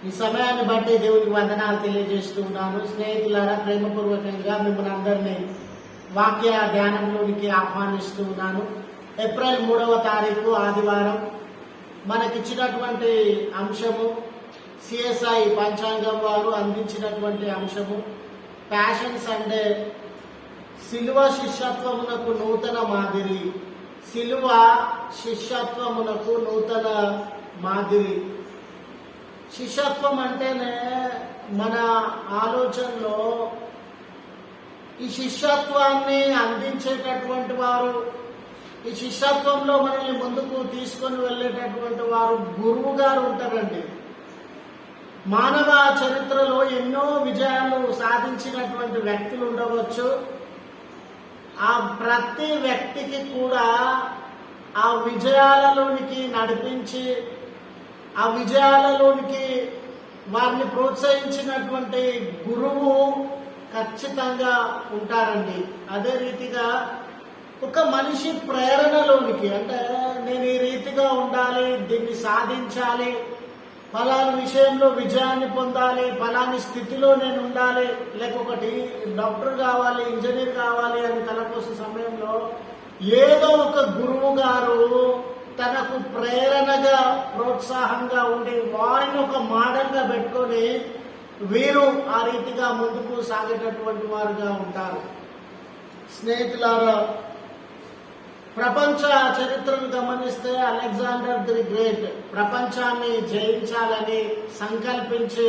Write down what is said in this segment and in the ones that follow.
ఈ సమయాన్ని బట్టి దేవునికి వందనాలు తెలియజేస్తూ ఉన్నాను. స్నేహితులారా, ప్రేమపూర్వకంగా మిమ్మల్ని అందరినీ వాక్య ధ్యానంలోనికి ఆహ్వానిస్తూ ఉన్నాను. ఏప్రిల్ 3వ తారీఖు ఆదివారం మనకిచ్చినటువంటి అంశము సిఎస్ఐ పంచాంగం వారు అందించినటువంటి అంశము ప్యాషన్ సండే, సిలువ శిష్యత్వమునకు నూతన మాదిరి. సిలువ శిష్యత్వమునకు నూతన మాదిరి. శిష్యత్వం అంటేనే మన ఆలోచనలో ఈ శిష్యత్వాన్ని అందించేటటువంటి వారు, ఈ శిష్యత్వంలో మనల్ని ముందుకు తీసుకొని వెళ్ళేటటువంటి వారు గురువు గారు ఉంటారండి. మానవ చరిత్రలో ఎన్నో విజయాలు సాధించినటువంటి వ్యక్తులు ఉండవచ్చు. ఆ ప్రతి వ్యక్తికి కూడా ఆ విజయాలలోనికి నడిపించి, ఆ విజయాలలోనికి వారిని ప్రోత్సహించినటువంటి గురువు ఖచ్చితంగా ఉంటారండి. అదే రీతిగా ఒక మనిషి ప్రేరణలోనికి, అంటే నేను ఈ రీతిగా ఉండాలి, దీన్ని సాధించాలి, ఫలాని విషయంలో విజయాన్ని పొందాలి, ఫలాని స్థితిలో నేను ఉండాలి, లేకొకటి డాక్టర్ కావాలి, ఇంజనీర్ కావాలి అని తలపోసే సమయంలో ఏదో ఒక గురువు గారు తనకు ప్రేరణగా, ప్రోత్సాహంగా ఉండి వారిని ఒక మోడల్గా పెట్టుకొని వీరు ఆ రీతిగా ముందుకు సాగేటటువంటి వారుగా ఉంటారు. స్నేహితులారా, ప్రపంచ చరిత్రను గమనిస్తే అలెగ్జాండర్ ది గ్రేట్ ప్రపంచాన్ని జయించాలని సంకల్పించి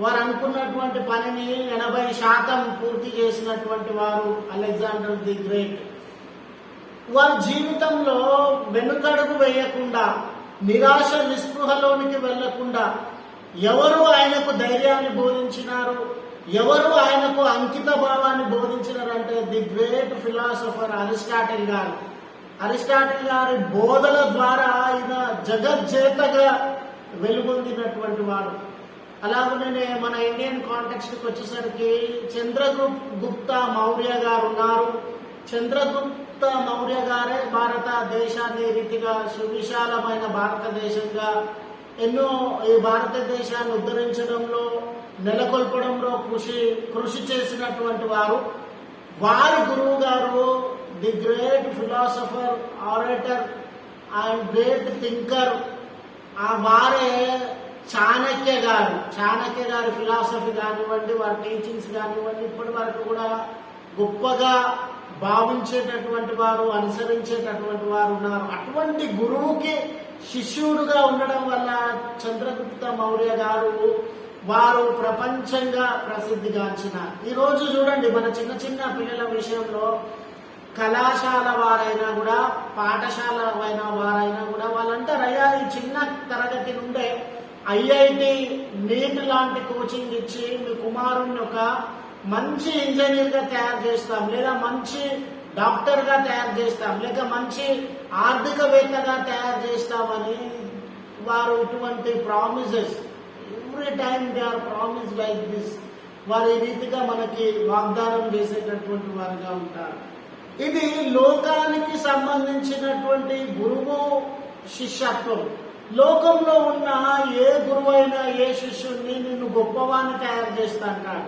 వారు అనుకున్నటువంటి పనిని 80% పూర్తి చేసినటువంటి వారు అలెగ్జాండర్ ది గ్రేట్. వారి జీవితంలో వెనుకడుగు వేయకుండా, నిరాశ నిస్పృహలోనికి వెళ్లకుండా ఎవరు ఆయనకు ధైర్యాన్ని బోధించినారు, ఎవరు ఆయనకు అంకిత భావాన్ని బోధించినారంటే ది గ్రేట్ ఫిలాసఫర్ అరిస్టాటిల్ గారు. అరిస్టాటిల్ గారి బోధల ద్వారా ఆయన జగజ్జేతగా వెలుగొందినటువంటి వాడు. అలాగనే మన ఇండియన్ కాంటెక్స్ట్కి వచ్చేసరికి చంద్రగుప్త మౌర్య గారు ఉన్నారు. చంద్రగుప్త మౌర్య గారే భారతదేశాన్ని రీతిగా సువిశాలమైన భారతదేశంగా ఎన్నో ఈ భారతదేశాన్ని ఉద్ధరించడంలో, నెలకొల్పడంలో కృషి చేసినటువంటి వారు. వారి గురువు గారు the great philosopher, orator and great thinker, వారే చాణక్య గారు. చాణక్య గారి ఫిలాసఫీ కానివ్వండి, వారి టీచింగ్స్ కానివ్వండి, ఇప్పటి వరకు కూడా గొప్పగా భావించేటటువంటి వారు, అనుసరించేటటువంటి వారు ఉన్నారు. అటువంటి గురువుకి శిష్యుడుగా ఉండడం వల్ల చంద్రగుప్త మౌర్య గారు వారు ప్రపంచంగా ప్రసిద్ధిగాంచిన. ఈరోజు చూడండి, మన చిన్న చిన్న పిల్లల విషయంలో కళాశాల వారైనా కూడా, పాఠశాల వారైనా కూడా వాళ్ళంటారు, అయ్యా ఈ చిన్న తరగతి నుండే ఐఐటి, నీట్ లాంటి కోచింగ్ ఇచ్చి మీ కుమారుణ్ణి ఒక మంచి ఇంజనీర్గా తయారు చేస్తాం, లేదా మంచి డాక్టర్గా తయారు చేస్తాం, లేక మంచి ఆర్థికవేత్తగా తయారు చేస్తామని వారు ఇటువంటి promises every time they are promise like this. వారు ఈ రీతిగా మనకి వాగ్దానం చేసేటటువంటి వారుగా ఉంటారు. ఇది లోకానికి సంబంధించినటువంటి గురువు శిష్యత్వం. లోకంలో ఉన్న ఏ గురువైనా, ఏ శిష్యుడిని నిన్ను గొప్పవాన్ని తయారు చేస్తా అంటాడు,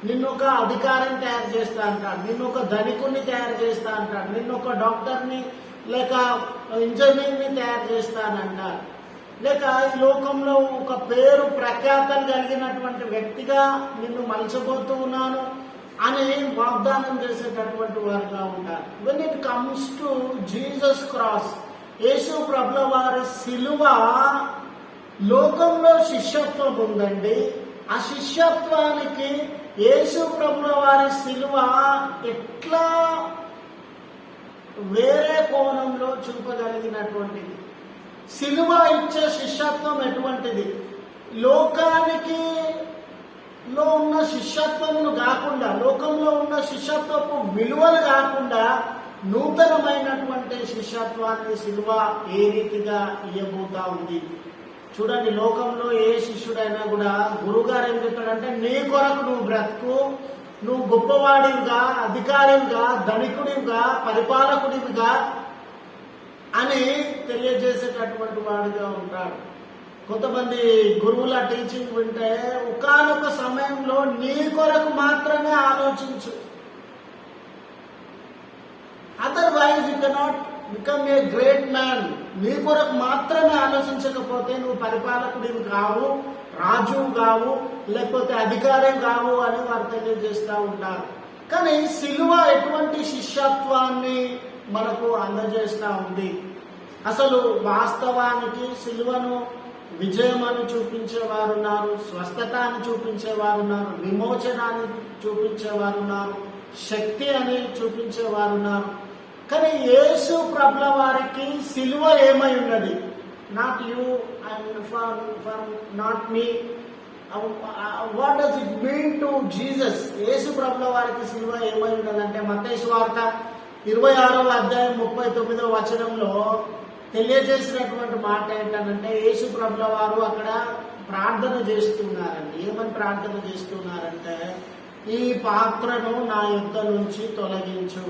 నిన్ను ఒక అధికారిని తయారు చేస్తా అంటాడు, నిన్ను ఒక ధనికుని తయారు చేస్తా అంటాడు, నిన్ను ఒక డాక్టర్ని లేక ఇంజనీర్ని తయారు చేస్తానంటారు, లేక ఈ లోకంలో ఒక పేరు ప్రఖ్యాతలు కలిగినటువంటి వ్యక్తిగా నిన్ను మలచబోతూ ఉన్నాను అని వాగ్దానం చేసేటటువంటి వారుగా ఉంటారు. When it comes to Jesus cross, Yesu ప్రభుల వారి సిలువ, లోకంలో శిష్యత్వం ఉందండి. ఆ శిష్యత్వానికి యేసు ప్రభుల వారి సిలువ ఎట్లా వేరే కోణంలో చూపగలిగినటువంటిది. సిలువ ఇచ్చే శిష్యత్వం ఎటువంటిది? లోకానికి లో ఉన్న శిష్యత్వమును కాకుండా, లోకంలో ఉన్న శిష్యత్వపు విలువలు కాకుండా నూతనమైనటువంటి శిష్యత్వాన్ని సిలువ ఏ రీతిగా ఇయ్యబోతా ఉంది. చూడండి, లోకంలో ఏ శిష్యుడైనా కూడా గురువుగారు ఏం చెప్తాడంటే, నీ కొరకు నువ్వు బ్రతుకు, నువ్వు గొప్పవాడివిగా, అధికారివిగా, ధనికుడివిగా, పరిపాలకుడివిగా అని తెలియజేసేటటువంటి వాడిగా ఉంటాడు. కొంతమంది గురువుల టీచింగ్ వింటే ఒకానొక సమయంలో నీ కొరకు మాత్రమే ఆలోచించు, otherwise you cannot become a great man. నీ కొరకు మాత్రమే ఆలోచించకపోతే నువ్వు పరిపాలకుడివి కావు, రాజు కావు, లేకపోతే అధికారి కావు అని వారు తెలియజేస్తూ ఉంటారు. కానీ సిలువ ఎటువంటి శిష్యత్వాన్ని మనకు అందజేస్తూ ఉంది? అసలు వాస్తవానికి సిలువను విజయం అని చూపించేవారు ఉన్నారు, స్వస్థత అని చూపించేవారు ఉన్నారు, విమోచనాన్ని చూపించేవారు ఉన్నారు, శక్తి అని చూపించేవారు ఉన్నారు. కానీ యేసు ప్రభుల వారికి సిలువ ఏమై ఉన్నది? Not you and for not me. What does it mean to Jesus? Yesu ప్రభుల వారికి సిలువ ఏమై ఉన్నదంటే మత్తయి సువార్త 26వ అధ్యాయం 39వ వచనంలో తెలియజేసినటువంటి మాట ఏంటంటే యేసు ప్రభుల వారు అక్కడ ప్రార్థన చేస్తున్నారండి. ఏమని ప్రార్థన చేస్తున్నారంటే, ఈ పాత్రను నా యొద్ద నుంచి తొలగించు,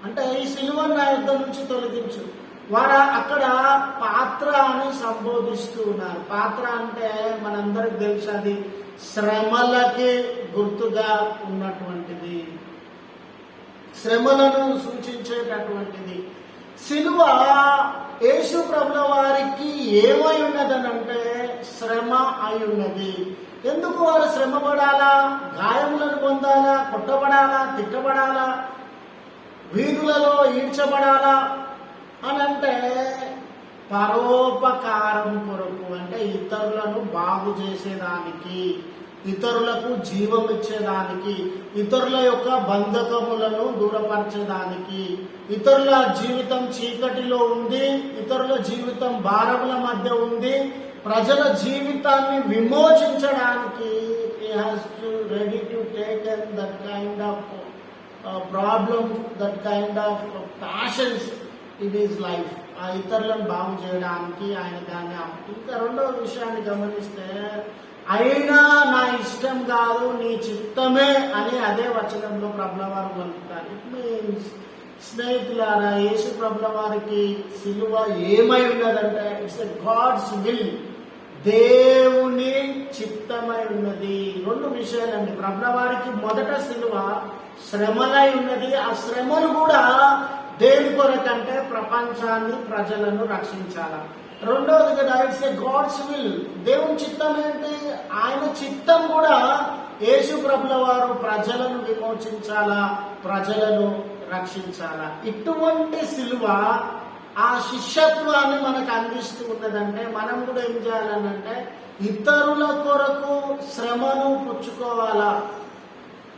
అంటే ఈ సిలువను నా యొద్ద నుంచి తొలగించు. వారు అక్కడ పాత్ర అని సంబోధిస్తూ ఉన్నారు. పాత్ర అంటే మనందరికి తెలుసు, అది శ్రమలకి గుర్తుగా ఉన్నటువంటిది, శ్రమలను సూచించేటటువంటిది. సిలువ యేసు ప్రభుల వారికి ఏమై ఉన్నదనంటే శ్రమ అయి ఉన్నది. ఎందుకు వారు శ్రమ పడాలా? గాయములను పొందాలా? కొట్టబడాలా? తిట్టబడాలా? వీధులలో ఈడ్చబడాలా అని అంటే పరోపకారం కొరకు, అంటే ఇతరులను బాగు చేసేదానికి, ఇతరులకు జీవం ఇచ్చేదానికి, ఇతరుల యొక్క బంధకములను దూరపరచేదానికి, ఇతరుల జీవితం చీకటిలో ఉంది, ఇతరుల జీవితం భారముల మధ్య ఉంది, ప్రజల జీవితాన్ని విమోచించడానికి he has to ready to take that kind of problem, that kind of passions in his life. ఆ ఇతరులను బాగు చేయడానికి ఆయన దాన్ని. ఇంకా రెండవ విషయాన్ని గమనిస్తే, అయినా నా ఇష్టం కాదు నీ చిత్తమే అని అదే వచనంలో ప్రభుల వారు పలుకుతారు. ఇట్ మీన్స్ స్నేహితులారా, యేసు ప్రభుల వారికి సిలువ ఏమై ఉన్నదంటే ఇట్స్ ఎ గాడ్స్ విల్, దేవుని చిత్తమై ఉన్నది. రెండు విషయాలండి. ప్రభుల వారికి మొదట సిలువ శ్రమలై ఉన్నది. ఆ శ్రమలు కూడా దేని కొరకంటే ప్రపంచాన్ని, ప్రజలను రక్షించాల. రెండవది కదా, ఇట్స్ ఎ గాడ్స్ విల్. దేవుని చిత్తం ఏంటి? ఆయన చిత్తం కూడా యేసు ప్రభుల వారు ప్రజలను విమోచించాలా, ప్రజలను రక్షించాలా. ఇటువంటి సిలువ ఆ శిష్యత్వాన్ని మనకు అందిస్తూ ఉన్నదంటే మనం కూడా ఏం చేయాలనంటే ఇతరుల కొరకు శ్రమను పుచ్చుకోవాలా,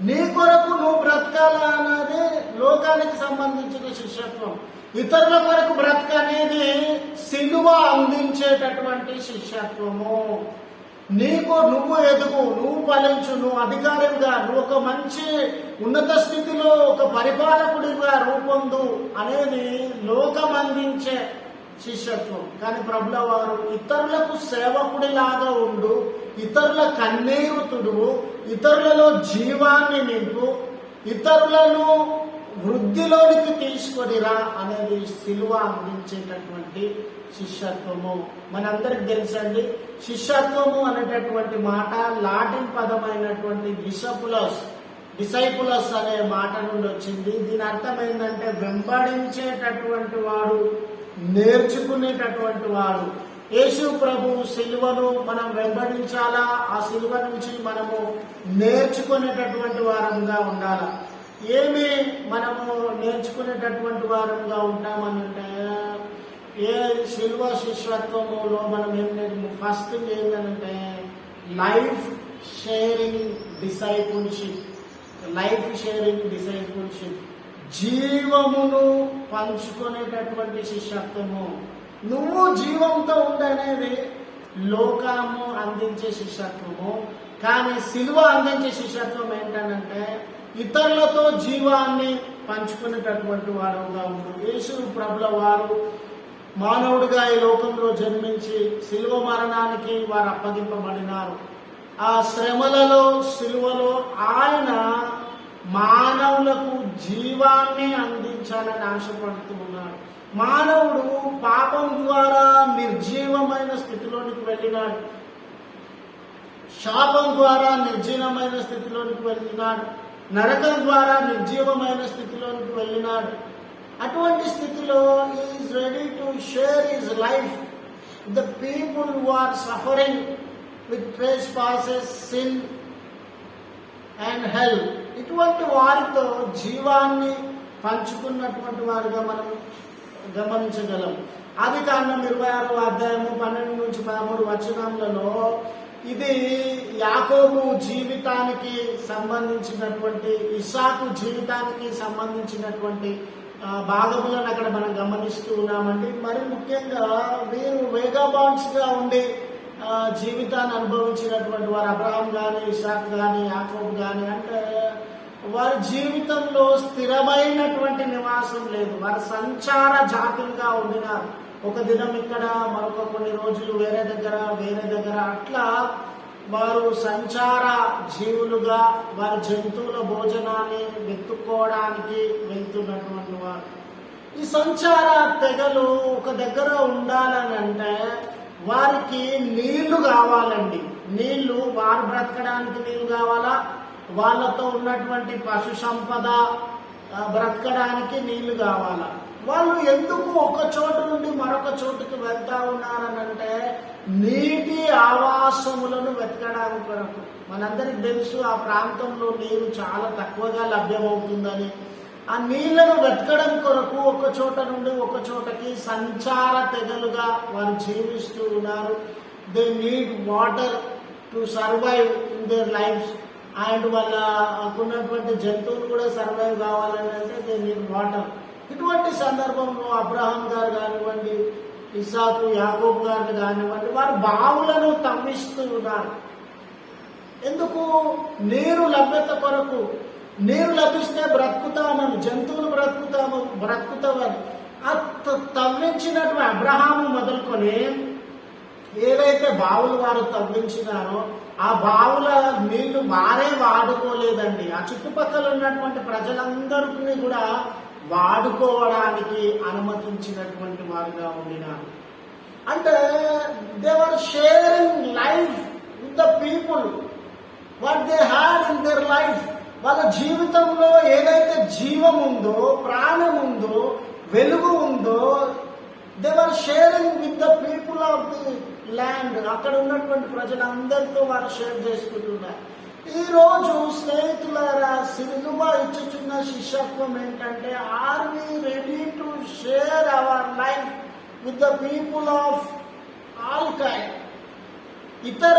నీ కొరకు నువ్వు బ్రతకాలా అన్నది లోకానికి సంబంధించిన శిష్యత్వం. ఇతరుల కొరకు బ్రతకనేది సిలువ అందించేటటువంటి శిష్యత్వము. నువ్వు ఎదుగు, నువ్వు ఫలించు, నువ్వు అధికారిగా, నువ్వు ఒక మంచి ఉన్నత స్థితిలో ఒక పరిపాలకుడిగా రూపొందు అనేది లోకం అందించే శిష్యత్వం. కానీ ప్రభుల వారు ఇతరులకు సేవకుడిలాగా ఉండు, ఇతరుల కన్నీరు తుడువు, ఇతరులలో జీవాన్ని నింపు, ఇతరులను వృద్ధిలోనికి తీసుకొనిరా అనేది సిలువ అందించేటటువంటి శిష్యత్వము. మనందరికి తెలుసండి, శిష్యత్వము అనేటటువంటి మాట లాటిన్ పదమైనటువంటి డిసైపులస్ అనే మాట నుండి వచ్చింది. దీని అర్థం ఏంటంటే వెంబడించేటటువంటి వాడు, నేర్చుకునేటటువంటి వాడు. యేసు ప్రభు సిలువను మనం వెంబడించాలా, ఆ సిలువ నుంచి మనము నేర్చుకునేటటువంటి వారంగా ఉండాలా. ఏమి మనము నేర్చుకునేటటువంటి వారంగా ఉంటామనంటే, ఏ సిలువ శిష్యత్వములో మనం ఏం ఫస్ట్ ఏంటంటే లైఫ్ షేరింగ్ డిసైపుల్షిప్. జీవమును పంచుకునేటటువంటి శిష్యత్వము. నువ్వు జీవంతో ఉండనేది లోకము అందించే శిష్యత్వము. కానీ సిలువ అందించే శిష్యత్వం ఏంటంటే ఇతరులతో జీవాన్ని పంచుకునేటటువంటి వాడుగా ఉండు. యేసు ప్రభుల వారు మానవుడిగా ఈ లోకంలో జన్మించి సిలువ మరణానికి వారు అప్పగింపబడినారు. ఆ శ్రమలలో, సిలువలో ఆయన మానవులకు జీవాన్ని అందించాలని ఆశపడుతూ ఉన్నాడు. మానవుడు పాపం ద్వారా నిర్జీవమైన స్థితిలోనికి వెళ్ళినాడు, శాపం ద్వారా నిర్జీవమైన స్థితిలోనికి వెళ్ళినాడు, నరకం ద్వారా నిర్జీవమైన స్థితిలోనికి వెళ్ళినాడు. అటువంటి స్థితిలో is ready to share his life the people who are suffering with trespasses, sin and hell. ఇటువంటి వారితో జీవాన్ని పంచుకున్నటువంటి వారిగా మనం గమనించగలం. ఆదికాండం 26వ అధ్యాయము 12 నుంచి 13 వచనాలలో ఇది యాకోబు జీవితానికి సంబంధించినటువంటి, ఇస్సాకు జీవితానికి సంబంధించినటువంటి భాగములను అక్కడ మనం గమనిస్తూ ఉన్నామండి. మరి ముఖ్యంగా వీరు వేగాబాండ్స్ గా ఉండి జీవితాన్ని అనుభవించినటువంటి వారు అబ్రహాం కానీ, ఇస్సాకు కానీ, యాకోబు కానీ, అంటే వారి జీవితంలో స్థిరమైనటువంటి నివాసం లేదు. వారు సంచార జాతులుగా ఉండినారు. ఒక దినం ఇక్కడ, మరొక కొన్ని రోజులు వేరే దగ్గర అట్లా వారు సంచార జీవులుగా వారి జంతువుల భోజనాన్ని వెతుక్కోవడానికి వెళ్తున్నటువంటి వారు. ఈ సంచార తెగలు ఒక దగ్గర ఉండాలని అంటే వారికి నీళ్లు కావాలండి. నీళ్లు, వారు బ్రతకడానికి నీళ్లు కావాలా, వాళ్ళతో ఉన్నటువంటి పశు సంపద బ్రతకడానికి నీళ్లు కావాలా. వాళ్ళు ఎందుకు ఒక చోటు నుండి మరొక చోటుకి వెళ్తా ఉన్నారనంటే నీటి ఆవాసములను వెతకడానికి కొరకు. మనందరికి తెలుసు ఆ ప్రాంతంలో నీరు చాలా తక్కువగా లభ్యమవుతుందని. ఆ నీళ్లను వెతకడం కొరకు ఒక చోట నుండి ఒక చోటకి సంచార తెగలుగా వారు జీవిస్తూ ఉన్నారు. They need water to survive in their lives. And వాళ్ళకున్నటువంటి జంతువులు కూడా సర్వైవ్ కావాలని అంటే దే నీడ్ వాటర్. ఇటువంటి సందర్భంలో అబ్రహాం గారు కానివ్వండి, ఇస్సాకు, యాకోబు గారు కానివ్వండి, వారు బావులను తవ్విస్తూ ఉన్నారు. ఎందుకు? నీరు లభ్యత కొరకు. నీరు లభిస్తే బ్రతుకుతామని, జంతువులు బ్రతుకుతామని. ఆ తవ్వించినటువంటి అబ్రహాము మొదలుకొని ఏవైతే బావులు వారు తవ్వించినారో ఆ బావుల నీళ్లు వారే వాడుకోలేదండి. ఆ చుట్టుపక్కల ఉన్నటువంటి ప్రజలందరినీ కూడా వాడుకోవడానికి అనుమతించినటువంటి వారుగా ఉండినారు. అంటే they were sharing life with the people what they had in their life. వాళ్ళ జీవితంలో ఏదైతే జీవం ఉందో, ప్రాణం ఉందో, వెలుగు ఉందో, they were sharing with the people of the land. అక్కడ ఉన్నటువంటి ప్రజలందరితో వారు షేర్ చేసుకుంటున్నారు. ఈ రోజు స్నేహితులారా, సిలువ ఇచ్చుచున్న శిష్యత్వం ఏంటంటే, are we ready to share our life with the people of all kind. ఇతర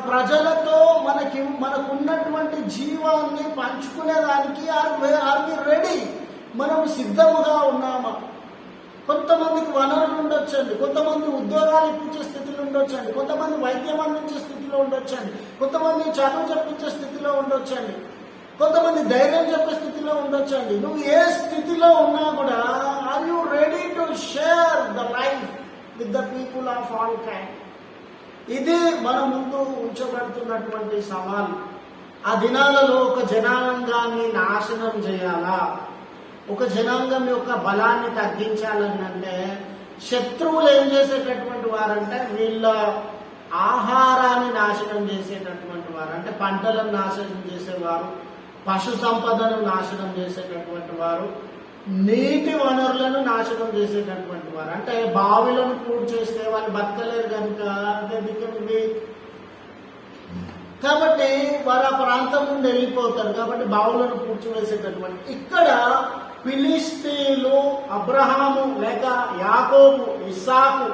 ప్రజలతో మనకున్నటువంటి జీవాన్ని పంచుకునేదానికి ఆర్ వి రెడీ? మనం సిద్ధముగా ఉన్నామా? కొంతమందికి వనరులు ఉండొచ్చండి, కొంతమంది ఉద్యోగాలు ఇప్పించే స్థితిలో ఉండొచ్చండి, కొంతమంది వైద్యం అందించే స్థితిలో ఉండొచ్చండి, కొంతమంది చదువు చెప్పించే స్థితిలో ఉండొచ్చండి, కొంతమంది ధైర్యం చెప్పే స్థితిలో ఉండొచ్చండి. నువ్వు ఏ స్థితిలో ఉన్నా కూడా are you ready to share the life with the people of all kind? ఇది మన ముందు ఉంచబడుతున్నటువంటి సవాల్. ఆ దినాలలో ఒక జనాంగాన్ని నాశనం చేయాలా, ఒక జనాంగం యొక్క బలాన్ని తగ్గించాలని అంటే శత్రువులు ఏం చేసేటటువంటి వారంటే వీళ్ళ ఆహారాన్ని నాశనం చేసేటటువంటి వారు. అంటే పంటలను నాశనం చేసేవారు, పశు సంపదను నాశనం చేసేటటువంటి వారు, నీటి వనరులను నాశనం చేసేటటువంటి వారు. అంటే బావిలను పూర్తి చేస్తే వాళ్ళు బతకలేరు కనుక కాబట్టి వారు ఆ ప్రాంతం నుండి వెళ్ళిపోతారు. కాబట్టి బావులను పూడ్చివేసేటటువంటి. ఇక్కడ ఫిలిస్తీన్లు అబ్రహాము లేక యాకోబు, ఇస్సాకు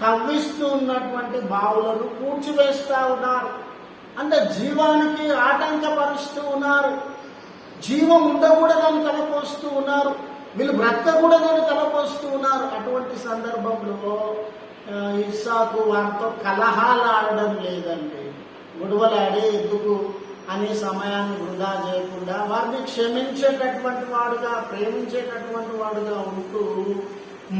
తవ్విస్తూ ఉన్నటువంటి బావులను పూడ్చివేస్తా ఉన్నారు. అంటే జీవానికి ఆటంకపరుస్తూ ఉన్నారు. జీవం ఉండకూడదని తలపోస్తూ ఉన్నారు, వీళ్ళు బ్రతకకూడదని తలపోస్తూ ఉన్నారు. అటువంటి సందర్భంలో ఇస్సాకు వారితో కలహాలు ఆడడం లేదండి. గొడవలాడి ఎందుకు అనే సమయాన్ని వృధా చేయకుండా వారిని క్షమించేటటువంటి వాడుగా, ప్రేమించేటటువంటి వాడుగా ఉంటూ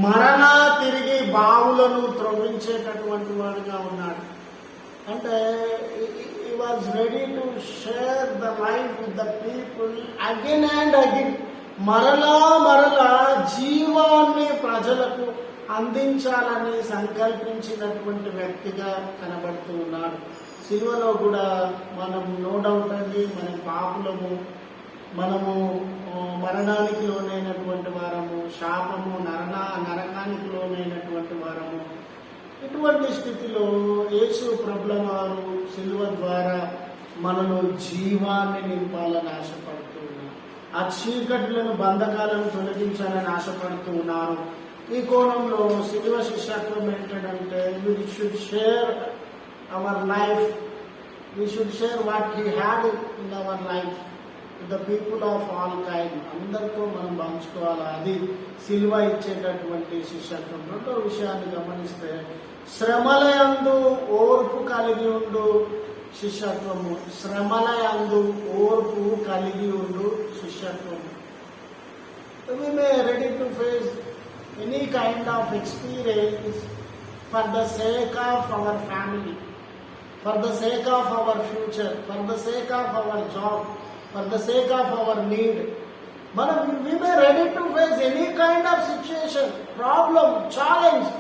మరలా తిరిగి బావులను త్రవ్వించేటటువంటి వాడుగా ఉన్నాడు. అంటే he was ready to share the life with the people again and again. మరలా మరలా జీవాన్ని ప్రజలకు అందించాలని సంకల్పించినటువంటి వ్యక్తిగా కనబడుతూ ఉన్నాడు. సిలువలో కూడా మనం నో డౌట్ అండి, మనం పాపులము, మనము మరణానికి లోనైనటువంటి వారము, శాపము నరకానికి లోనైనటువంటి వారము. ఇటువంటి స్థితిలో యేసు ప్రభుల వారు సిలువ ద్వారా మనలో జీవాన్ని నింపాలని ఆశపడుతూ ఉన్నారు. ఆ చీకట్లను బంధకాలను తొలగించాలని ఆశపడుతూ ఉన్నారు. ఈ కోణంలో సిలువ శిష్యత్వం ఏంటంటే we should share our life, we should share what he had in our life with the people of all kind. అందరితో మనం పంచుకోవాలి. అది సిలువ ఇచ్చేటటువంటి శిష్యత్వం. రెండో విషయాన్ని గమనిస్తే శ్రమలయందు ఓర్పు కలిగి ఉండు శిష్యత్వము. శ్రమలయందు ఓర్పు కలిగి ఉండు శిష్యత్వము. We may ready to face any kind of experience for the sake of our family, for the sake of our future, for the sake of our job, for the sake of our need. We may ready to face any kind of situation, problem, challenge.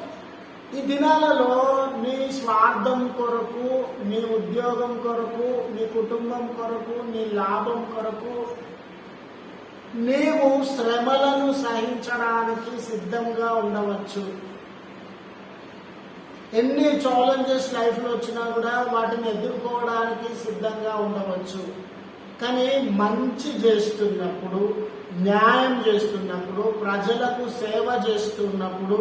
ఈ దినాలలో నీ స్వార్థం కొరకు, నీ ఉద్యోగం కొరకు, నీ కుటుంబం కొరకు, నీ లాభం కొరకు నీవు శ్రమలను సహించడానికి సిద్ధంగా ఉండవచ్చు. ఎన్ని ఛాలెంజెస్ లైఫ్లో వచ్చినా కూడా వాటిని ఎదుర్కోవడానికి సిద్ధంగా ఉండవచ్చు. కానీ మంచి చేస్తున్నప్పుడు, న్యాయం చేస్తున్నప్పుడు, ప్రజలకు సేవ చేస్తున్నప్పుడు,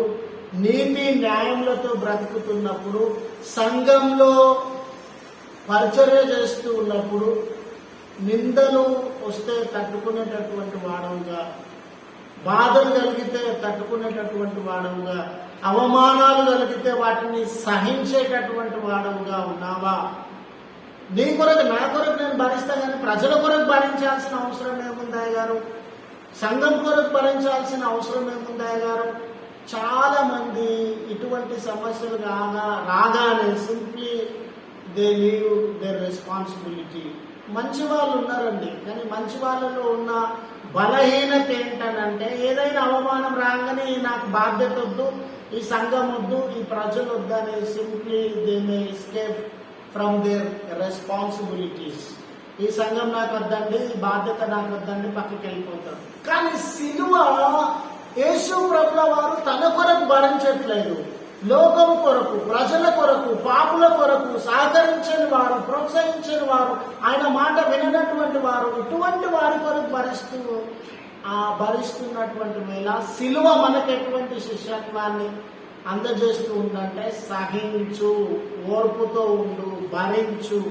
నీతి న్యాయములతో బ్రతుకుతున్నప్పుడు, సంఘంలో పరిచర్య చేస్తూ ఉన్నప్పుడు, నిందలు వస్తే తట్టుకునేటటువంటి వాడవుగా, బాధలు కలిగితే తట్టుకునేటటువంటి వాడవుగా, అవమానాలు కలిగితే వాటిని సహించేటటువంటి వాడవుగా ఉన్నావా? నీ కొరకు, నా కొరకు నేను భరిస్తా, కానీ ప్రజల కొరకు భరించాల్సిన అవసరం ఏముందా గారు? సంఘం కొరకు భరించాల్సిన అవసరం ఏముందా గారు? చాలా మంది ఇటువంటి సమస్యలు రాగానే simply they leave there responsibility. మంచి వాళ్ళు ఉన్నారండి, కానీ మంచి వాళ్ళలో ఉన్న బలహీనత ఏంటనంటే ఏదైనా అవమానం రాగానే నాకు బాధ్యత వద్దు, ఈ సంఘం వద్దు, ఈ ప్రజలు వద్దు అని simply they may escape from their responsibilities. ఈ సంఘం నాకు వద్దండి, ఈ బాధ్యత నాకు వద్దండి, పక్కకి వెళ్ళిపోతారు. కానీ సిలువ యేసు ప్రభుల వారు తన కొరకు భరించట్లేదు. లోకం కొరకు, ప్రజల కొరకు, పాపుల కొరకు సహకరించని వారు, ప్రోత్సహించని వారు, ఆయన మాట విననటువంటి వారు, ఇటువంటి వారి కొరకు భరిస్తున్నటువంటి వేళ సిలువ మనకు ఎటువంటి శిష్యత్వాన్ని అందజేస్తూ ఉందంటే సహించు, ఓర్పుతో ఉండు, భరించు.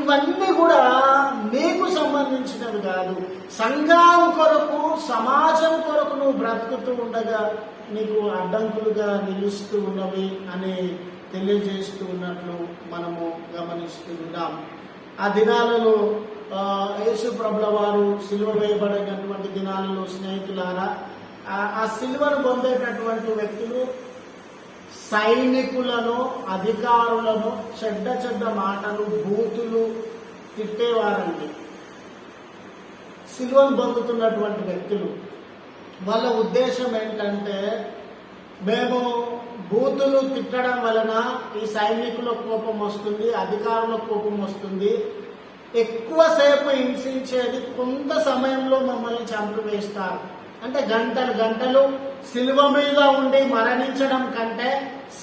ఇవన్నీ కూడా నీకు సంబంధించినవి కాదు. సంఘం కొరకు, సమాజం కొరకు నువ్వు బ్రతుకుతూ ఉండగా నీకు అడ్డంకులుగా నిలుస్తూ ఉన్నవి అని తెలియజేస్తూ ఉన్నట్లు మనము గమనిస్తూ ఉన్నాం. ఆ దినాలలో యేసు ప్రభుల వారు సిలువ వేయబడినటువంటి దినాలలో స్నేహితులారా, ఆ సిలువను పొందేటటువంటి వ్యక్తులు సైనికులను, అధికారులను చెడ్డ మాటలు, బూతులు తిట్టేవారండి. సిలువను పొందుతున్నటువంటి వ్యక్తులు వాళ్ళ ఉద్దేశం ఏంటంటే, మేము బూతులు తిట్టడం వలన ఈ సైనికుల కోపం వస్తుంది, అధికారుల కోపం వస్తుంది, ఎక్కువసేపు హింసించేది కొంత సమయంలో మమ్మల్ని చంపివేస్తారు. అంటే గంటలు సిలువ మీద ఉండి మరణించడం కంటే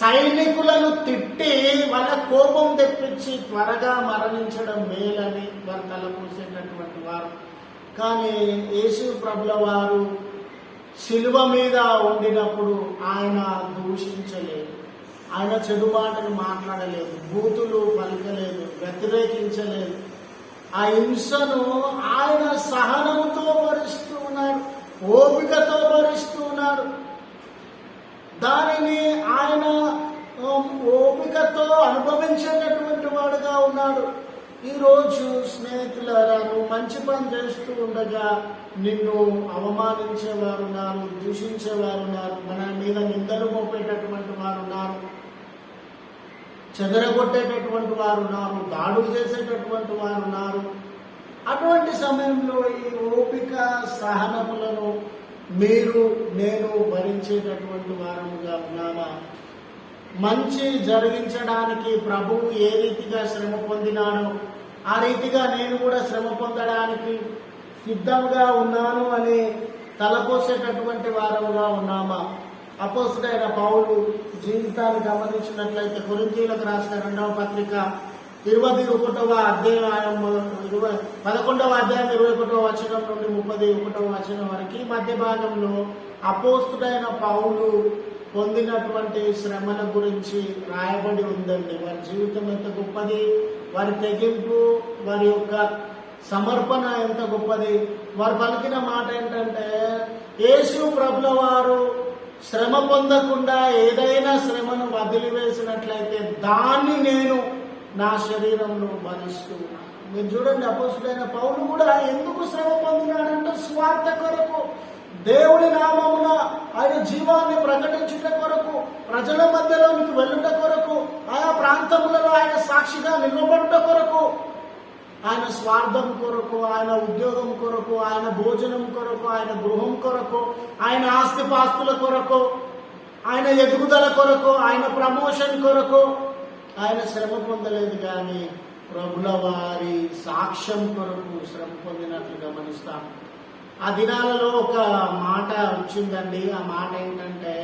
సైనికులను తిట్టి వాళ్ళ కోపం తెప్పించి త్వరగా మరణించడం మేలని వారు తలపూసేటటువంటి వారు. కానీ యేసు ప్రభుల వారు సిలువ మీద ఉండినప్పుడు ఆయన దూషించలేదు, ఆయన చెడు మాటలు మాట్లాడలేదు, బూతులు పలకలేదు, వ్యతిరేకించలేదు. ఆ హింసను ఆయన సహనంతో భరిస్తూ ఉన్నాడు, ఓపికతో భరిస్తూ ఉన్నాడు. దానిని ఆయన ఓపికతో అనుభవించేటటువంటి వాడుగా ఉన్నాడు. ఈరోజు స్నేహితులారా, నువ్వు మంచి పని చేస్తూ ఉండగా నిన్ను అవమానించేవారు ఉన్నారు, దూషించేవారు ఉన్నారు, మన మీద నిందలు మోపేటటువంటి వారు ఉన్నారు, చెదరగొట్టేటటువంటి వారు ఉన్నారు, దాడులు చేసేటటువంటి వారు ఉన్నారు. అటువంటి సమయంలో ఈ ఓపిక సహనములను మీరు నేను భరించేటటువంటి వారముగా ఉన్నామా? మంచి జరిగించడానికి ప్రభువు ఏ రీతిగా శ్రమ పొందినాడో ఆ రీతిగా నేను కూడా శ్రమ పొందడానికి సిద్ధంగా ఉన్నాను అని తలపోసేటటువంటి వారముగా ఉన్నామా? అపోస్తలుడైన పౌలు జీవితాన్ని గమనించినట్లయితే కొరింథీయులకు రాసిన 2వ పత్రిక 21వ అధ్యాయం 11వ అధ్యాయం 21వ వచనం నుండి 31వ వచనం వరకు మధ్య భాగంలో అపోస్తలుడైన పౌలు పొందినటువంటి శ్రమల గురించి రాయబడి ఉందండి. వారి జీవితం ఎంత గొప్పది, వారి తెగింపు, వారి యొక్క సమర్పణ ఎంత గొప్పది. వారు పలికిన మాట ఏంటంటే, యేసు ప్రభుల వారు శ్రమ పొందకుండా ఏదైనా శ్రమను వదిలివేసినట్లయితే దాన్ని నేను నా శరీరంలో భరిస్తున్నాను. మీరు చూడండి, అపోస్తలుడైన పౌలు కూడా ఎందుకు శ్రమ పొందినాడంటే స్వార్థ కొరకు, దేవుని నామమున ఆయన జీవాన్ని ప్రకటించుట కొరకు, ప్రజల మధ్యలోనికి వెళ్ళుట కొరకు, ఆయా ప్రాంతములలో ఆయన సాక్షిగా నిలబడుట కొరకు, ఆయన స్వార్థం కొరకు, ఆయన ఉద్యోగం కొరకు, ఆయన భోజనం కొరకు, ఆయన గృహం కొరకు, ఆయన ఆస్తిపాస్తుల కొరకు, ఆయన ఎదుగుదల కొరకు, ఆయన ప్రమోషన్ కొరకు ఆయన శ్రమ పొందలేదు. కానీ ప్రభుల వారి సాక్ష్యం కొరకు శ్రమ పొందినట్లు గమనిస్తాం. ఆ దినాలలో ఒక మాట వచ్చిందండి. ఆ మాట ఏంటంటే,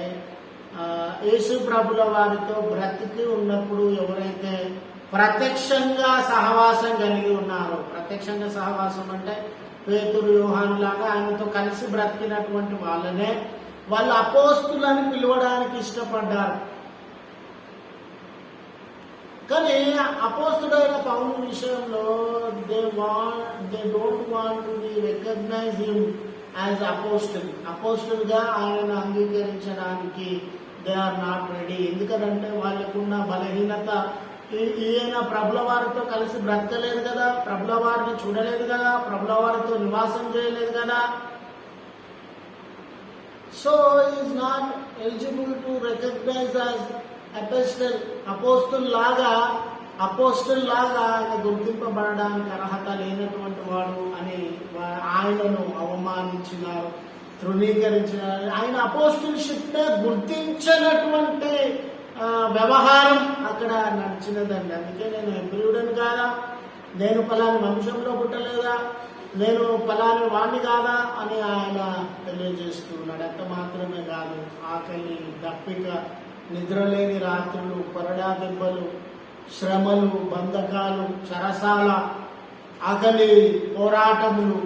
యేసు ప్రభుల వారితో బ్రతికి ఉన్నప్పుడు ఎవరైతే ప్రత్యక్షంగా సహవాసం కలిగి ఉన్నారో, ప్రత్యక్షంగా సహవాసం అంటే పేతురు, యోహాను లాగా ఆయనతో కలిసి బ్రతికినటువంటి వాళ్ళనే వాళ్ళు అపోస్తులని పిలవడానికి ఇష్టపడ్డారు. కానీ అపోస్తుడైన పౌలు విషయంలో they don't want to be recognise him as apostle గా ఆయనను అంగీకరించడానికి దే ఆర్ నాట్ రెడీ. ఎందుకంటే వాళ్ళకున్న బలహీనత, ఈయన ప్రభుల వారితో కలిసి బ్రతకలేదు కదా, ప్రభుల వారిని చూడలేదు కదా, ప్రభుల వారితో నివాసం చేయలేదు కదా. So is not eligible to recognise as apostle లాగా ఆయన గుర్తింపబడడానికి అర్హత లేనటువంటి వాడు అని ఆయనను అవమానించినారు, తృణీకరించినారు. ఆయన అపోస్టల్షిప్ గుర్తించినటువంటి వ్యవహారం అక్కడ నడిచినదండి. అందుకే నేను హెబ్రీయుడని కాదా, నేను ఫలాని వంశంలో పుట్టలేదా, నేను ఫలాని వాణ్ణి కాదా అని ఆయన తెలియజేస్తున్నాడు. అంత మాత్రమే కాదు, ఆకలి, దప్పిక, నిద్రలేని రాత్రులు, కొరడా దెబ్బలు, శ్రమలు, బంధకాలు, చెరసాల, ఆకలి, పోరాటములు,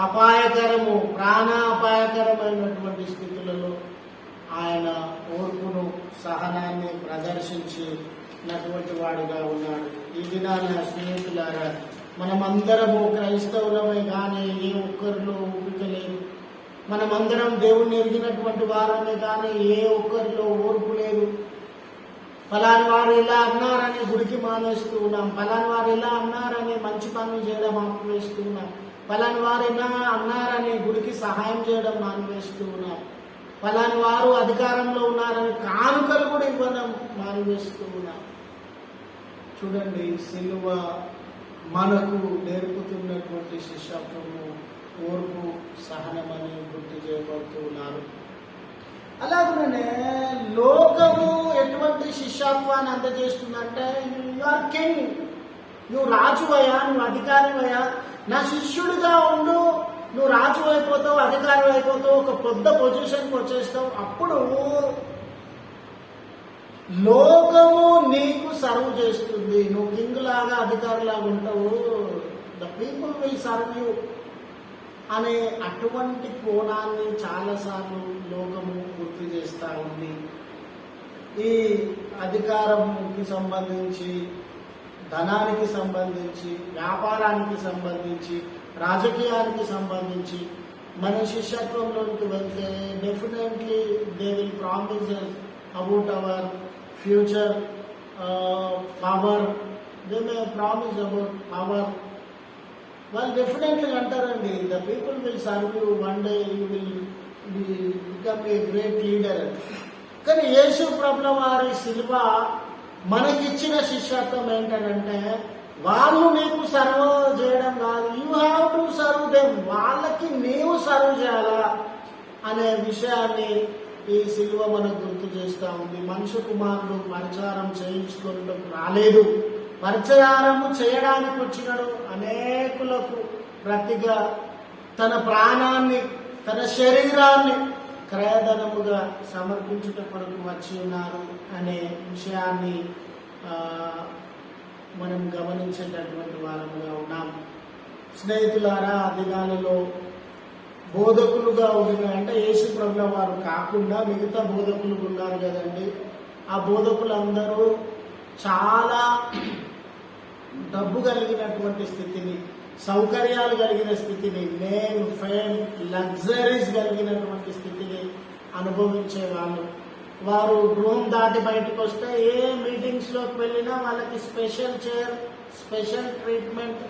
అపాయకరము, ప్రాణాపాయకరమైనటువంటి స్థితులలో ఆయన ఓర్పును, సహనాన్ని ప్రదర్శించినటువంటి వాడుగా ఉన్నాడు. ఈ దినాన స్నేహితులారా, మనమందరము క్రైస్తవులమే కానీ ఏ ఒక్కరిలో ఓపిక లేదు. మనమందరం దేవుణ్ణి ఎరిగినటువంటి వారమే కానీ ఏ ఒక్కరిలో ఓర్పు లేదు. ఫలాని వారు ఇలా అన్నారని గుడికి మానేస్తూ ఉన్నాం, ఫలాని వారు ఇలా అన్నారని మంచి పనులు చేయడం ఆపివేస్తూ ఉన్నాం, ఫలాని వారు ఇలా అన్నారని గుడికి సహాయం చేయడం మానివేస్తూ ఉన్నాం, ఫలాని వారు అధికారంలో ఉన్నారని కానుకలు కూడా ఇవ్వడం మానివేస్తూ ఉన్నాం. చూడండి, సిలువ మనకు నేర్పుతున్నటువంటి శిష్యత్వము ఓర్పు, సహనమని గుర్తు చేయబడుతూ ఉన్నారు. అలాగనే లోకము ఎటువంటి శిష్యత్వాన్ని అందజేస్తుందంటే, యు ఆర్ కింగ్, నువ్వు రాజువయ్యా, నువ్వు అధికారివయ్యా, నా శిష్యుడిగా ఉండు, నువ్వు రాజు అయిపోతావు, అధికారి అయిపోతావు, ఒక పెద్ద పొజిషన్కి వచ్చేస్తావు. అప్పుడు లోకము నీకు సర్వ్ చేస్తుంది, నువ్వు కింగ్ లాగా అధికారిలాగా ఉంటావు, the people will serve you అనే అటువంటి కోణాన్ని చాలాసార్లు లోకము గుర్తు చేస్తూ ఉంది. ఈ అధికారంకి సంబంధించి, ధనానికి సంబంధించి, వ్యాపారానికి సంబంధించి, రాజకీయానికి సంబంధించి మన శిష్యత్వంలోకి వెళ్తే definitely they will promise about our future power, they may promise about power. వాళ్ళు డెఫినెట్లీ అంటారండి, the people will serve you, one day you will become a great leader. కానీ యేసు ప్రభుల వారి శిలువ మనకిచ్చిన శిష్యత్వం ఏంటంటే, వాళ్ళు నీకు సర్వ్ చేయడం కాదు, you have to serve them, వాళ్ళకి నీవు సర్వ్ చేయాలా అనే విషయాన్ని ఈ సిలువ మనకు గుర్తు చేస్తూ ఉంది. మనుష్య కుమారుడు పరిచారం చేయించుకోవడం రాలేదు, పరిచారము చేయడానికి వచ్చినాడు. అనేకులకు ప్రతిగా తన ప్రాణాన్ని, తన శరీరాన్ని క్రయధనముగా సమర్పించుట కొరకు వచ్చి ఉన్నారు అనే విషయాన్ని మనం గమనించేటటువంటి వారముగా ఉన్నాం. స్నేహితులారా, ఆ దినాలలో బోధకులుగా అంటే యేసు ప్రభుల వారు కాకుండా మిగతా బోధకులు ఉన్నారు కదండి. ఆ బోధకులందరూ చాలా డబ్బు కలిగినటువంటి స్థితిని, సౌకర్యాలు కలిగిన స్థితిని, నేమ్, ఫేమ్, లగ్జరీస్ కలిగినటువంటి స్థితిని అనుభవించే వాళ్ళు. వారు రూమ్ దాటి బయటకు వస్తే ఏ మీటింగ్స్ లోకి వెళ్ళినా వాళ్ళకి special chair, special treatment,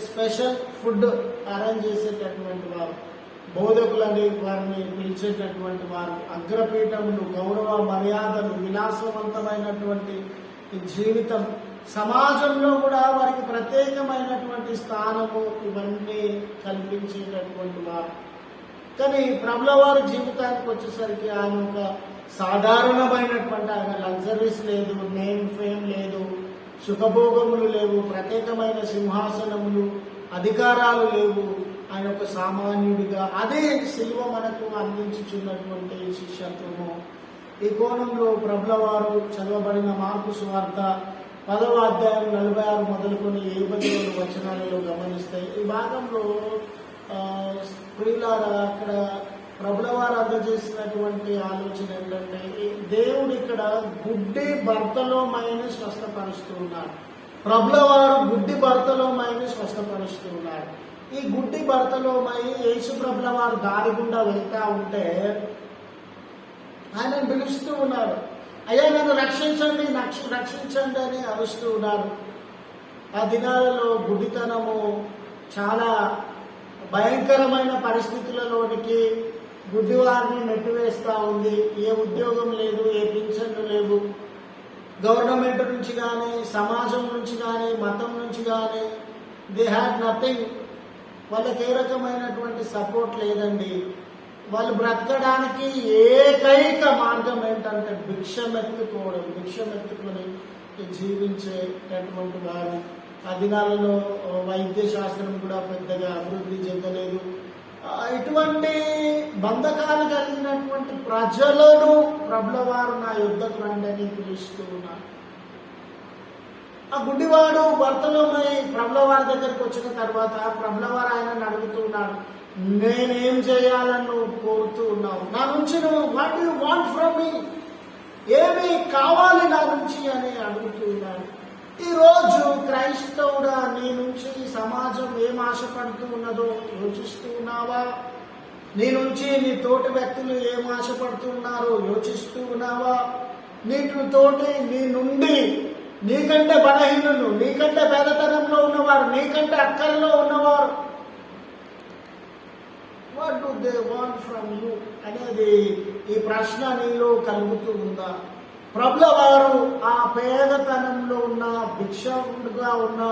special food arrange చేసేటటువంటి వారు. బోధకులని వారిని పిలిచేటటువంటి వారు. అగ్రపీఠములు, గౌరవ మర్యాదలు, విలాసవంతమైనటువంటి జీవితం, సమాజంలో కూడా వారికి ప్రత్యేకమైనటువంటి స్థానము, ఇవన్నీ కల్పించేటటువంటి వారు. కానీ ప్రభుల వారి జీవితానికి వచ్చేసరికి ఆయన ఒక సాధారణమైనటువంటి, ఆయన లగ్జరీస్ లేదు, నేమ్ ఫేమ్ లేదు, సుఖభోగములు లేవు, ప్రత్యేకమైన సింహాసనములు, అధికారాలు లేవు. ఆయన ఒక సామాన్యుడిగా, అదే సిలువ మనకు అందించుచున్నటువంటి శిష్యత్వము. ఈ కోణంలో ప్రభుల వారు చదవబడిన మార్కు సువార్త 10వ అధ్యాయం 46 మొదలుకొని 77 వచనాలలో గమనిస్తే, ఈ భాగంలో ప్రియులారా, అక్కడ ప్రభుల వారు అందజేసినటువంటి ఆలోచన ఏంటంటే, దేవుడు ఇక్కడ గుడ్డి బర్తలోమైని స్వస్థపరుస్తూ ఉన్నాడు. ప్రభుల వారు గుడ్డి బర్తలోమైని స్వస్థపరుస్తూ ఉన్నాడు. ఈ గుడ్డి బర్తలోమై యేసు ప్రభుల వారు దారి గుండా వెళ్తా ఉంటే ఆయన పిలుస్తూ ఉన్నాడు, అయ్యా నన్ను రక్షించండి, రక్షించండి అని అరుస్తూ ఉన్నారు. ఆ దినాలలో గుడ్డితనము చాలా భయంకరమైన పరిస్థితులలోనికి గుడ్డివారిని నెట్టివేస్తూ ఉంది. ఏ ఉద్యోగం లేదు, ఏ పింఛన్లు లేవు, గవర్నమెంట్ నుంచి కానీ, సమాజం నుంచి కానీ, మతం నుంచి కానీ, దే హ్యాడ్ నథింగ్. వాళ్ళకి ఏ రకమైనటువంటి సపోర్ట్ లేదండి. వాళ్ళు బ్రతకడానికి ఏకైక మార్గం ఏంటంటే భిక్షమెత్తుకోవడం, భిక్షమెత్తుకొని జీవించేటటువంటి వారు. ఆ దినాలలో వైద్య శాస్త్రం కూడా పెద్దగా అభివృద్ధి చెందలేదు. ఇటువంటి బంధకాలు కలిగినటువంటి ప్రజలను ప్రభుల వారు నా యుద్ధకు రండి అని పిలుస్తూ ఉన్నారు. ఆ గుడ్డివాడు భర్తలోమై ప్రభుల వారి దగ్గరికి వచ్చిన తర్వాత ప్రభుల వారు ఆయనను అడుగుతూ ఉన్నాడు, నేనేం చేయాలని నువ్వు కోరుతూ ఉన్నావు, నా నుంచి నువ్వు, వాట్ యు వాంట్ ఫ్రమ్ మీ, ఏమి కావాలి నా నుంచి అని అడుగుతూ ఉన్నాడు. ఈరోజు క్రైస్తవుడా, నీ నుంచి సమాజం ఏం ఆశపడుతూ ఉన్నదో యోచిస్తూ ఉన్నావా? నీ నుంచి నీ తోటి వ్యక్తులు ఏం ఆశపడుతూ ఉన్నారో యోచిస్తూ ఉన్నావా? నీ నుండి నీకంటే బలహీనులు, నీకంటే పేదతనంలో ఉన్నవారు, నీకంటే అక్కర్లో ఉన్నవారు, what do they want from you అనేది ఈ ప్రశ్న నీలో కలుగుతూ ఉందా? ప్రభుల వారు ఆ పేదతనంలో ఉన్న, భిక్షుడుగా ఉన్న,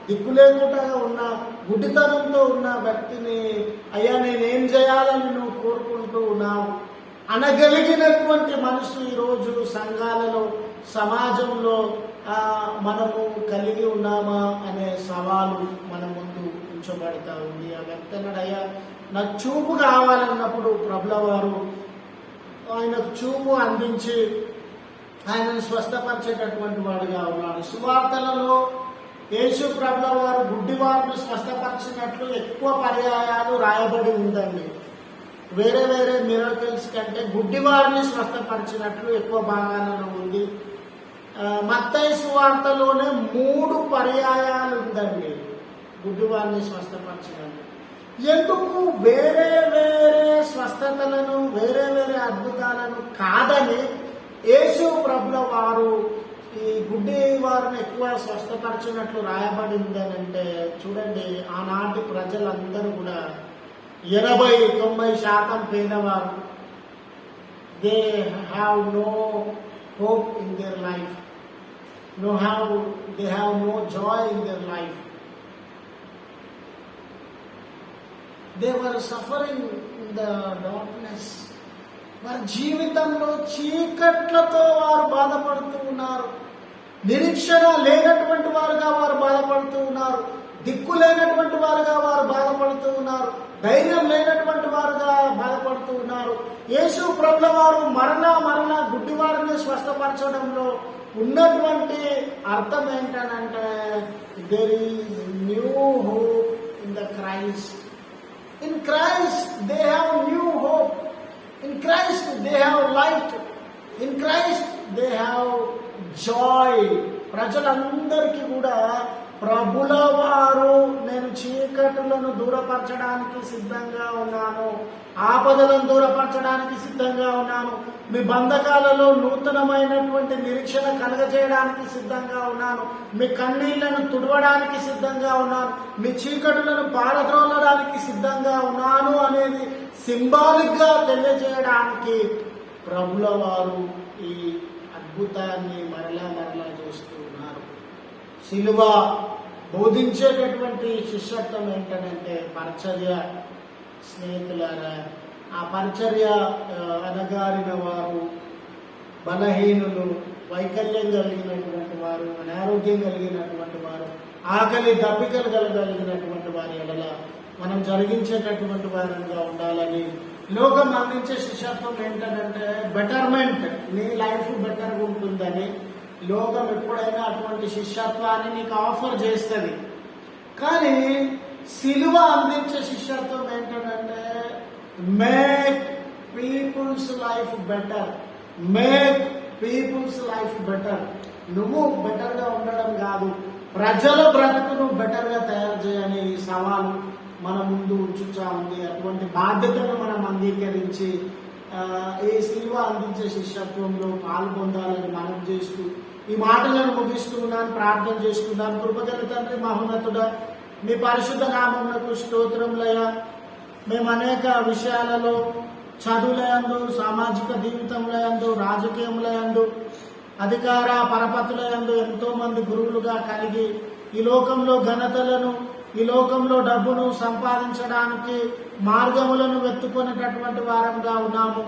దిక్కులేకుండా ఉన్న, గుడ్డితనంతో ఉన్న వ్యక్తిని, అయ్యా నేనేం చేయాలని నువ్వు కోరుకుంటూ ఉన్నావు అనగలిగినటువంటి మనసు ఈరోజు సంఘాలలో, సమాజంలో మనము కలిగి ఉన్నామా అనే సవాలు మన ముందు ఉంచబడతా ఉంది. ఆ వ్యక్తి అన్నాడు, అయ్యా నాకు చూపు కావాలన్నప్పుడు ప్రభుల వారు ఆయనకు చూపు అందించి ఆయనను స్వస్థపరిచేటటువంటి వాడుగా ఉన్నాడు. సువార్తలలో యేసు ప్రభుల వారు గుడ్డివారిని స్వస్థపరిచినట్లు ఎక్కువ పర్యాయాలు రాయబడి ఉందండి. వేరే వేరే మిరకిల్స్ కంటే గుడ్డివారిని స్వస్థపరిచినట్లు ఎక్కువ భాగాలలో ఉంది. మత్తయి సువార్తలోనే 3 పర్యాయాలు ఉందండి గుడ్డివారిని స్వస్థపరిచినట్లు. ఎందుకు వేరే వేరే స్వస్థతలను, వేరే వేరే అద్భుతాలను కాదని యేసు ప్రభుల వారు ఈ గుడ్డి వారిని ఎక్కువ స్వస్థపరిచినట్లు రాయబడింది అని అంటే, చూడండి, ఆనాటి ప్రజలందరూ కూడా 80-90% పేదవారు. They have no hope in their life. they have no joy in their life. They were suffering in the darkness. వారి జీవితంలో చీకట్లతో వారు బాధపడుతూ ఉన్నారు. నిరీక్షణ లేనటువంటి వారుగా వారు బాధపడుతూ ఉన్నారు. దిక్కు లేనటువంటి వారుగా వారు బాధపడుతూ ఉన్నారు. ధైర్యం లేనటువంటి వారుగా బాధపడుతూ ఉన్నారు. యేసు ప్రభుల వారు మరలా గుడ్డివారిని స్వస్థపరచడంలో ఉన్నటువంటి అర్థం ఏంటనంటే, there is new hope in the Christ. In Christ they have new hope. In Christ they have light. In Christ they have joy. ప్రజలందరికీ కూడా ప్రభుల వారు, నేను చీకటులను దూరపరచడానికి సిద్ధంగా ఉన్నాను, ఆపదలను దూరపరచడానికి సిద్ధంగా ఉన్నాను, మీ బంధకాలలో నూతనమైనటువంటి నిరీక్షణ కలగజేయడానికి సిద్ధంగా ఉన్నాను, మీ కన్నీళ్లను తుడవడానికి సిద్ధంగా ఉన్నాను, మీ చీకటులను పారద్రోలడానికి సిద్ధంగా ఉన్నాను అనేది సింబాలిక్ గా తెలియజేయడానికి ప్రభుల వారు ఈ అద్భుతాన్ని మరలా చేస్తూ ఉన్నారు. సిలువ బోధించేటటువంటి శిష్యత్వం ఏంటంటే పరిచర్య. స్నేహితులారా, ఆ పరిచర్య అనగారిన వారు, బలహీనులు, వైకల్యం కలిగినటువంటి వారు, అనారోగ్యం కలిగినటువంటి వారు, ఆకలి దప్పికలు కలిగినటువంటి వారి ఎడల మనం జరిగించేటటువంటి వారిగా ఉండాలని లోకం అందించే శిష్యత్వం ఏంటంటే బెటర్మెంట్. నీ లైఫ్ బెటర్గా ఉంటుందని లోకం ఎప్పుడైనా అటువంటి శిష్యత్వాన్ని నీకు ఆఫర్ చేస్తుంది. కానీ సిలువ అందించే శిష్యత్వం ఏంటంటే make people's life better. Make people's life better. నువ్వు బెటర్గా ఉండడం కాదు, ప్రజల బ్రతుకును బెటర్గా తయారు చేయని సవాలు మన ముందు ఉంచుతా ఉంది. అటువంటి బాధ్యతను మనం అంగీకరించి ఈ సిలువ అందించే శిష్యత్వంలో పాల్పొందాలని మనం చేస్తూ ఈ మాటలను ముగిస్తూ ఉన్నాను. ప్రార్థన చేసుకున్నాను. కృపగల తండ్రి, మహోన్నతుడా, మీ పరిశుద్ధ నామమునకు స్తోత్రములయ్యా. మేము అనేక విషయాలలో, చదువులయందు, సామాజిక జీవితంలయందు, రాజకీయములయందు, అధికార పరపతులయందు ఎంతో మంది గురువులుగా కలిగి ఈ లోకంలో ఘనతలను, ఈ లోకంలో డబ్బును సంపాదించడానికి మార్గములను వెతుకునేటటువంటి వారంగా ఉన్నాము.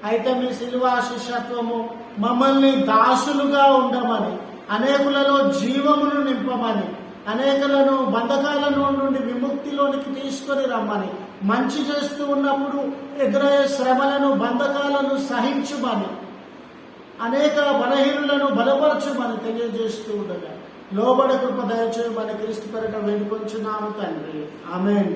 అయితే మీ సిలువ శిష్యత్వము మమ్మల్ని దాసులుగా ఉండమని, అనేకులలో జీవమును నింపమని, అనేకులను బంధకాల నుండి విముక్తిలోనికి తీసుకొని రమ్మని, మంచి చేస్తూ ఉన్నప్పుడు ఎదురయ్యే శ్రమలను, బంధకాలను సహించుమని, అనేక బలహీనులను బలపరచుమని తెలియజేస్తూ ఉండగా లోబడ కృప దయచేయమని క్రీస్తు పేరిట వేడుకొంచున్నాము తండ్రి. ఆమేన్.